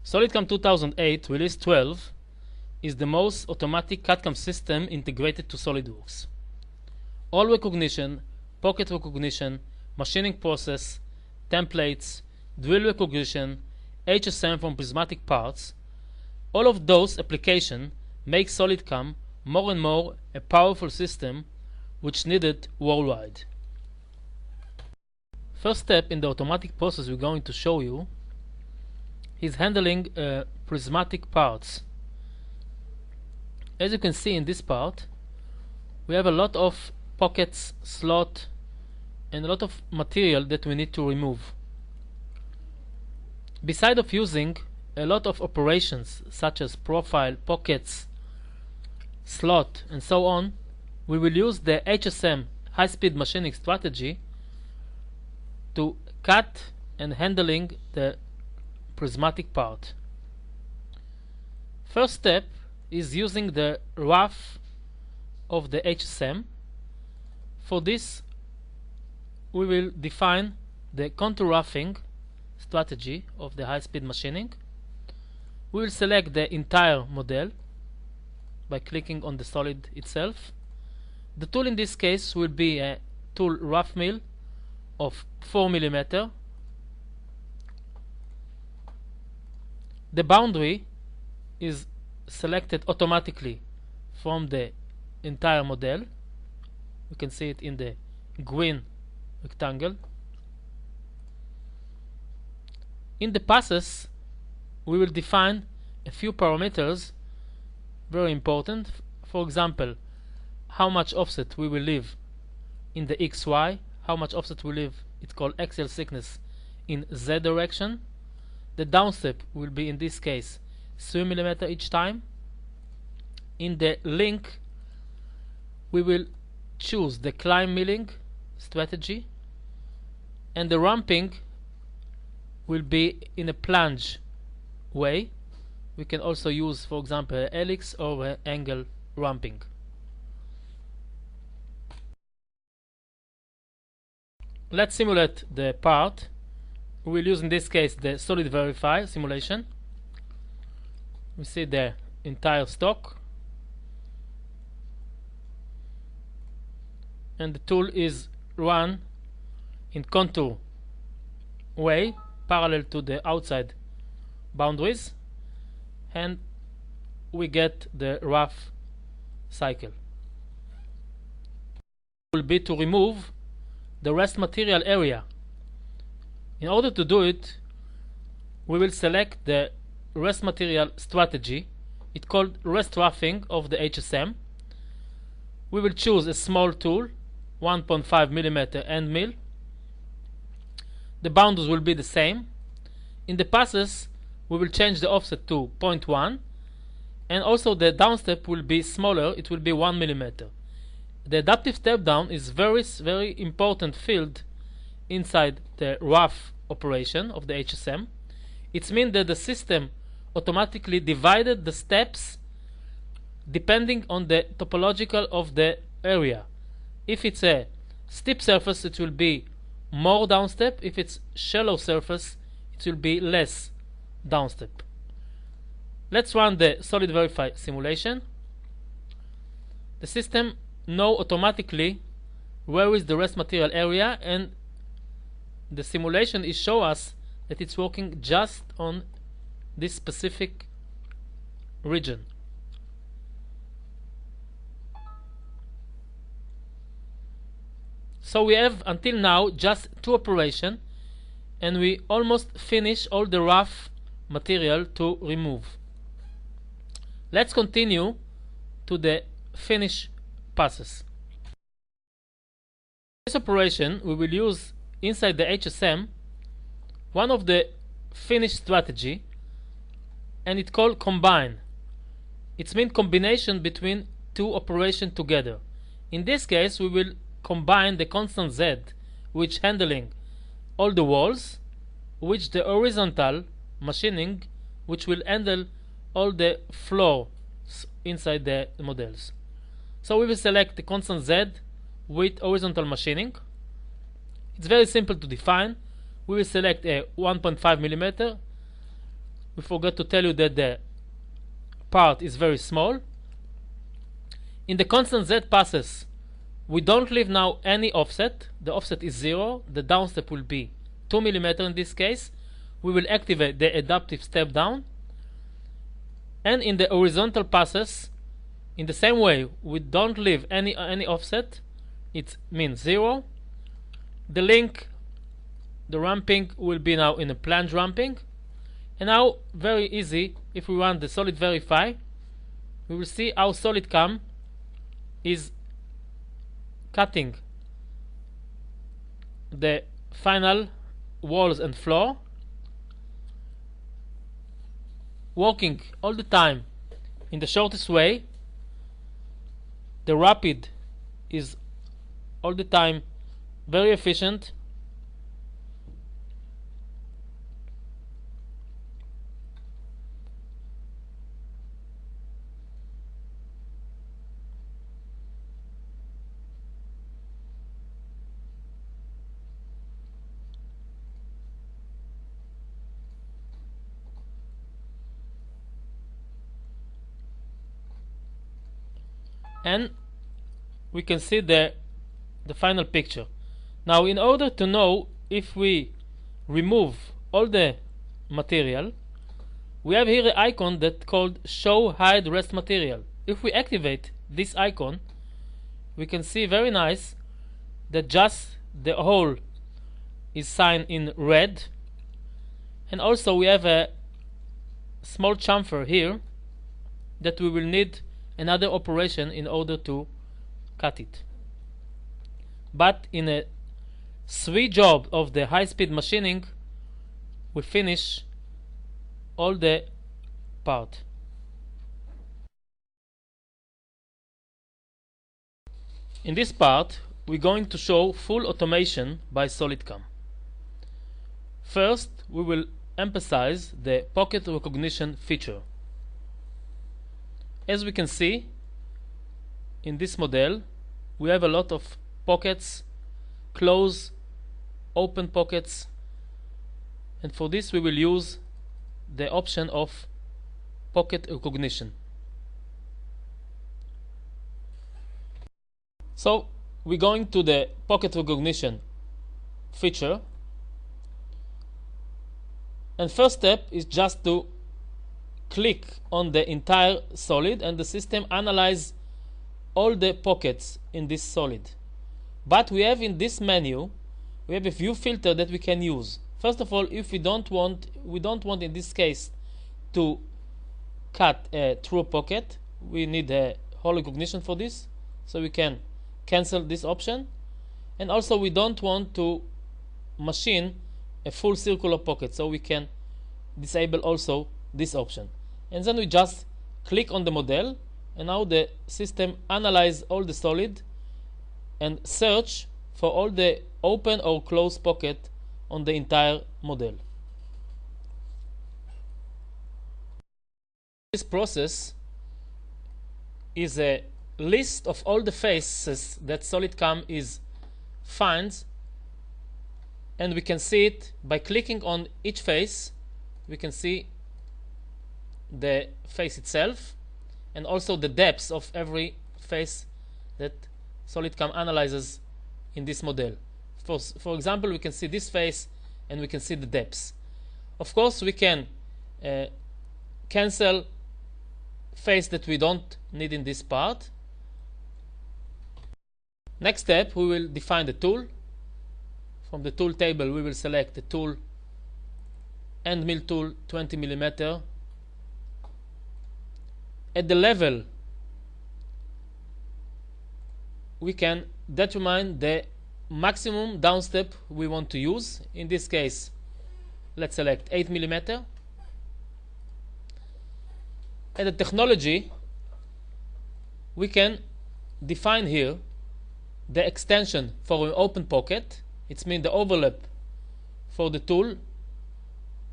SolidCAM 2008 Release 12 is the most automatic CAD/CAM system integrated to SolidWorks. All recognition, pocket recognition, machining process, templates, drill recognition, HSM from prismatic parts, all of those applications make SolidCAM more and more a powerful system which needed worldwide. First step in the automatic process we're going to show you is handling prismatic parts. As you can see in this part, we have a lot of pockets, slot, and a lot of material that we need to remove. Besides of using a lot of operations such as profile, pockets, slot, and so on, we will use the HSM high-speed machining strategy to cut and handling the prismatic part. First step is using the rough of the HSM. For this, we will define the contour roughing strategy of the high-speed machining. We will select the entire model by clicking on the solid itself. The tool in this case will be a tool rough mill of 4 mm. The boundary is selected automatically from the entire model. You can see it in the green rectangle. In the passes, we will define a few parameters, very important. For example, how much offset we will leave in the XY, how much offset we leave, it's called axial thickness, in Z direction. The downstep will be, in this case, 3 mm each time. In the link, we will choose the climb milling strategy, and the ramping will be in a plunge way. We can also use, for example, helix or angle ramping. Let's simulate the part. We will use in this case the Solid Verify simulation. We see the entire stock, and the tool is run in contour way parallel to the outside boundaries, and we get the rough cycle. Will be to remove the rest material area. In order to do it, we will select the rest material strategy. It's called rest roughing of the HSM. We will choose a small tool, 1.5 mm end mill. The boundaries will be the same. In the passes, we will change the offset to 0.1, and also the downstep will be smaller. It will be 1 mm. The adaptive step down is very important field inside the rough operation of the HSM. It means that the system automatically divided the steps depending on the topological of the area. If it's a steep surface, it will be more downstep. If it's shallow surface, it will be less downstep. Let's run the Solid Verify simulation. The system know automatically where is the rest material area, and the simulation is show us that it's working just on this specific region. So we have until now just 2 operations, and we almost finish all the rough material to remove. Let's continue to the finish passes. This operation we will use inside the HSM one of the finish strategy, and it's called combine. It means combination between 2 operations together. In this case, we will combine the constant Z, which handling all the walls, with the horizontal machining, which will handle all the floors inside the models. So we will select the constant Z with horizontal machining. It's very simple to define. We will select a 1.5 mm we forgot to tell you that the part is very small. In the constant Z passes, we don't leave now any offset. The offset is 0. The down step will be 2 mm in this case. We will activate the adaptive step down. And in the horizontal passes, in the same way, we don't leave any offset. It means 0. The link, the ramping, will be now in a plunge ramping. And now, very easy, if we run the solid verify, we will see how SolidCam is cutting the final walls and floor, working all the time in the shortest way. The rapid is all the time very efficient. And we can see the final picture. Now, in order to know if we remove all the material, we have here an icon that called show hide rest material. If we activate this icon, we can see very nice that just the hole is signed in red, and also we have a small chamfer here that we will need another operation in order to cut it. But in a sweet job of the high-speed machining, we finish all the part. In this part, we're going to show full automation by SolidCam. First, we will emphasize the pocket recognition feature. As we can see, in this model, we have a lot of pockets, close, open pockets, and for this we will use the option of pocket recognition. So we're going to the pocket recognition feature, and first step is just to click on the entire solid, and the system analyze all the pockets in this solid. But we have in this menu, we have a view filter that we can use. First of all, if we don't want in this case to cut through a pocket, we need a hole recognition for this, so we can cancel this option. And also we don't want to machine a full circular pocket, so we can disable also this option. And then we just click on the model, and now the system analyze all the solid and search for all the open or closed pocket on the entire model. This process is a list of all the faces that SolidCam finds, and we can see it by clicking on each face. We can see the face itself and also the depths of every face that SolidCam analyzes in this model. For example, we can see this face and we can see the depths. Of course, we can cancel face that we don't need in this part. Next step, we will define the tool. From the tool table, we will select the tool, end mill tool 20 mm. At the level, we can determine the maximum downstep we want to use. In this case, let's select 8 mm. At the technology, we can define here the extension for an open pocket. It means the overlap for the tool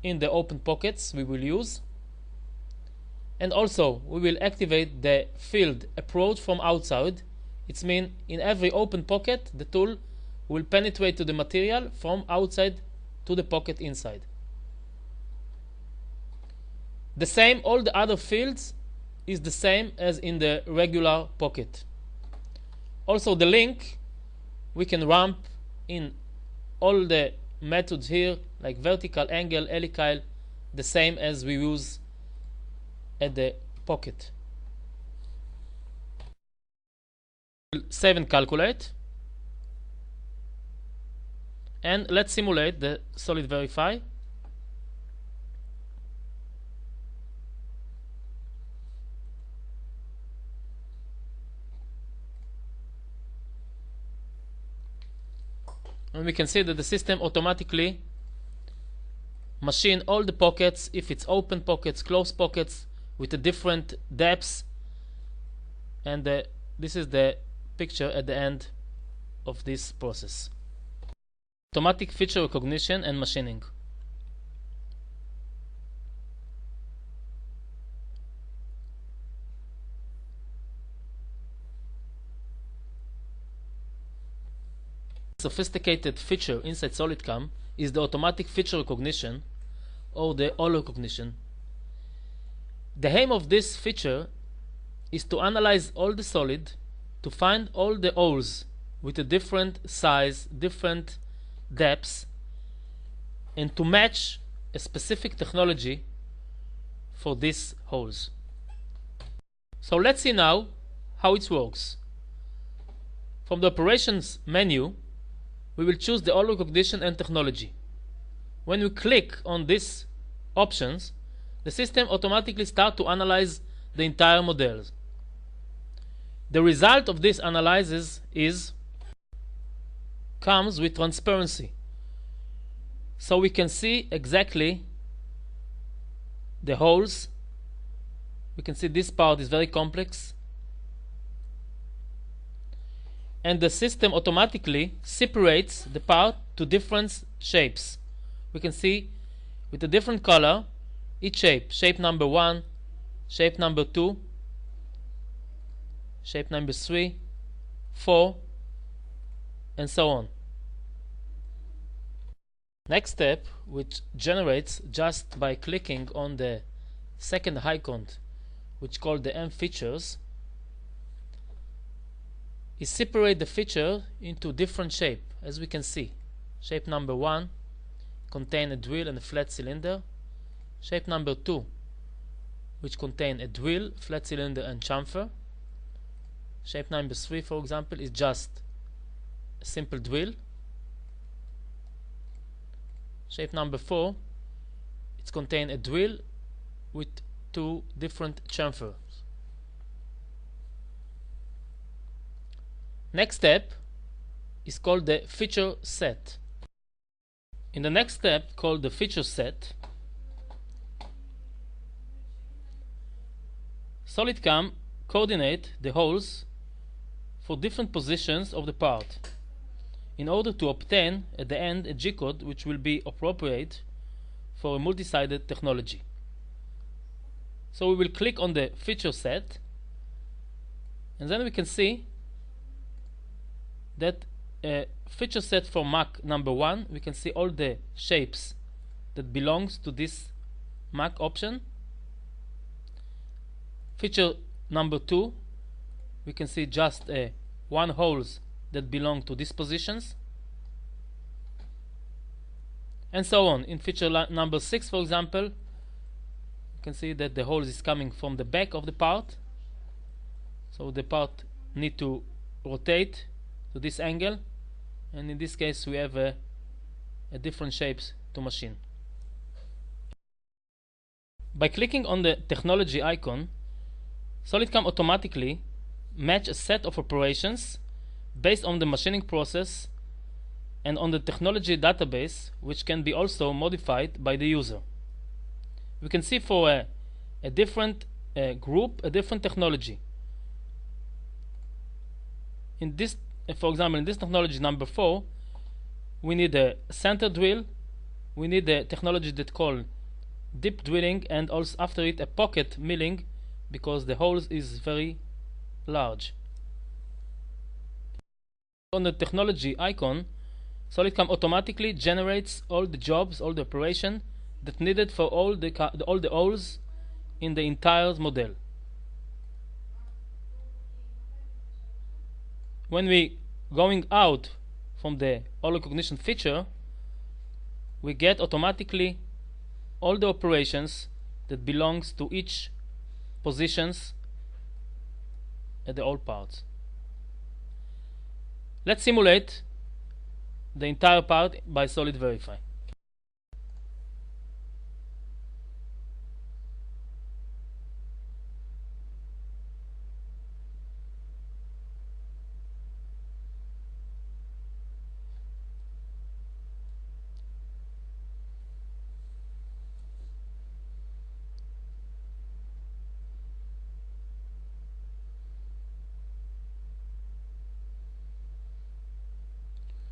in the open pockets we will use. And also we will activate the field approach from outside. It means in every open pocket the tool will penetrate to the material from outside to the pocket inside. The same, all the other fields is the same as in the regular pocket. Also the link, we can ramp in all the methods here, like vertical, angle, helical, the same as we use at the pocket. Save and calculate. And let's simulate the solid verify. And we can see that the system automatically machine all the pockets, if it's open pockets, closed pockets, with the different depths. And this is the picture at the end of this process. Automatic feature recognition and machining. Sophisticated feature inside SolidCAM is the automatic feature recognition or the hole recognition. The aim of this feature is to analyze all the solid, to find all the holes with a different size, different depths, and to match a specific technology for these holes. So let's see now how it works. From the operations menu, we will choose the hole recognition and technology. When we click on these options, the system automatically starts to analyze the entire models. The result of this analysis comes with transparency, so we can see exactly the holes. We can see this part is very complex, and the system automatically separates the part to different shapes. We can see with a different color each shape. Shape number 1, shape number 2, shape number 3, 4, and so on. Next step, which generates just by clicking on the second icon, which called the M features, is separate the feature into different shape. As we can see, shape number 1 contain a drill and a flat cylinder. Shape number 2, which contain a drill, flat cylinder, and chamfer. Shape number 3, for example, is just a simple drill. Shape number 4, it contains a drill with 2 different chamfers. Next step is called the feature set. In the next step, called the feature set, SolidCAM coordinate the holes for different positions of the part in order to obtain at the end a G-code which will be appropriate for a multi-sided technology. So we will click on the feature set, and then we can see that feature set for MAC number 1, we can see all the shapes that belongs to this MAC option. Feature number 2, we can see just 1 holes that belong to these positions, and so on. In feature number 6, for example, you can see that the holes is coming from the back of the part, so the part need to rotate to this angle, and in this case we have a different shapes to machine. By clicking on the technology icon, SolidCAM automatically match a set of operations based on the machining process and on the technology database, which can be also modified by the user. We can see for a different group, a different technology. In this, for example, in this technology number 4, we need a center drill, we need a technology that called deep drilling, and also after it a pocket milling, because the holes is very large. On the technology icon, SolidCAM automatically generates all the jobs, all the operation that needed for all the holes in the entire model. When we going out from the all recognition feature, we get automatically all the operations that belongs to each positions at the all parts. Let's simulate the entire part by solid verify.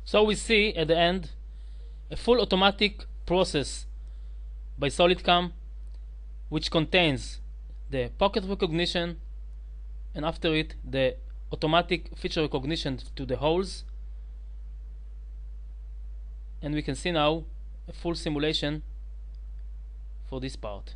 So we see at the end a full automatic process by SolidCAM which contains the pocket recognition and after it the automatic feature recognition to the holes, and we can see now a full simulation for this part.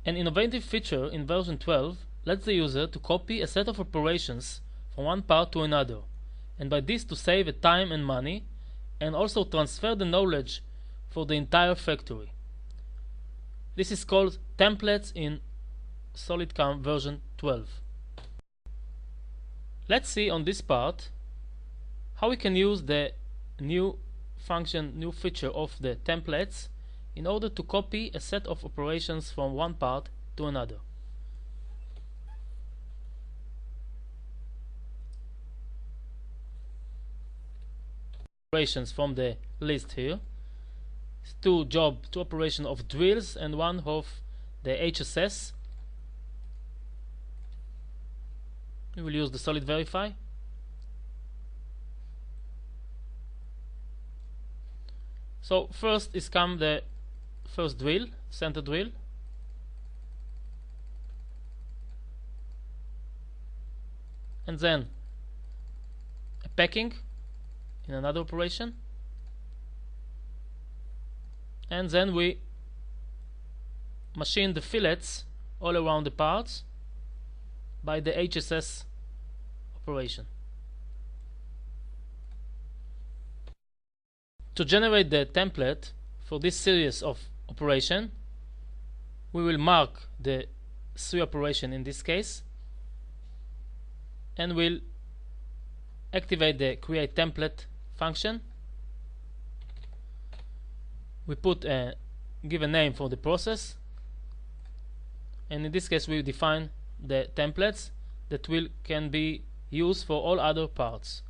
An innovative feature in version 12 lets the user to copy a set of operations from one part to another, and by this to save time and money, and also transfer the knowledge for the entire factory. This is called templates in SolidCAM version 12. Let's see on this part how we can use the new function, new feature of the templates in order to copy a set of operations from one part to another. Operations from the list here. Two operations of drills and one of the HSS. We will use the solid verify. So first is come the first drill, center drill, and then a packing in another operation, and then we machine the fillets all around the parts by the HSS operation. To generate the template for this series of operation, we will mark the 3 operation in this case, and we'll activate the create template function. We give a name for the process, and in this case we define the templates that can be used for all other parts.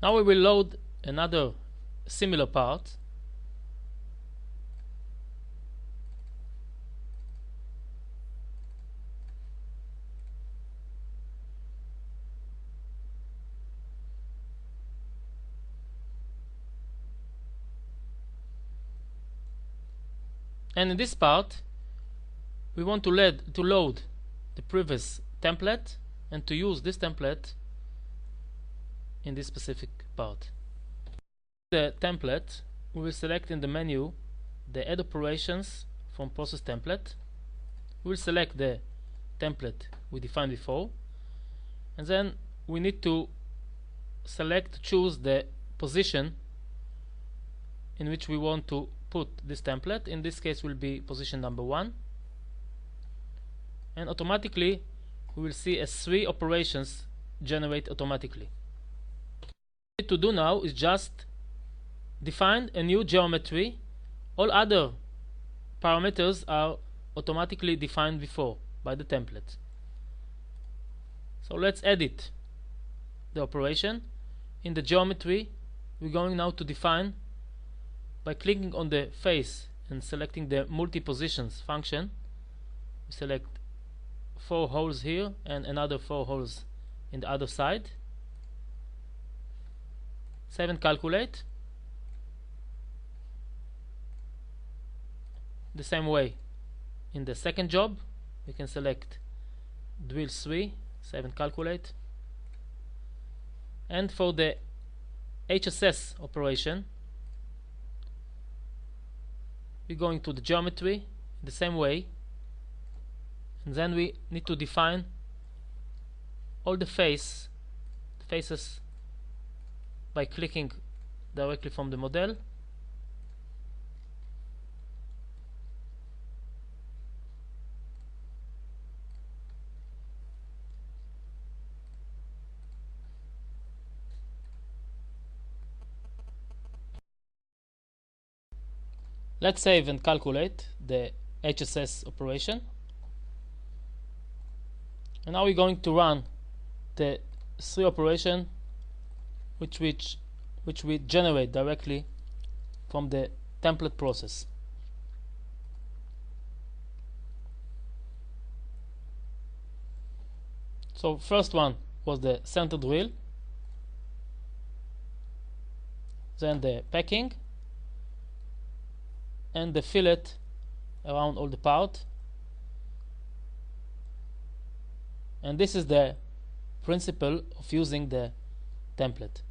Now we will load another similar part, and in this part we want to load the previous template and to use this template in this specific part. The template, we will select in the menu the add operations from process template. We will select the template we defined before, and then we need to choose the position in which we want to put this template. In this case will be position number 1, and automatically we will see as 3 operations generate automatically. What we need to do now is just define a new geometry. All other parameters are automatically defined before by the template. So let's edit the operation. In the geometry, we're going now to define, by clicking on the face and selecting the multi-positions function, we select 4 holes here and another 4 holes in the other side. Save and calculate. The same way in the second job, we can select drill 3, save and calculate. And for the HSS operation, we're going to the geometry the same way, and then we need to define all the faces by clicking directly from the model. Let's save and calculate the HSS operation. And now we're going to run the 3 operation which we generate directly from the template process. So first one was the center drill, then the packing, and the fillet around all the part. And this is the principle of using the template.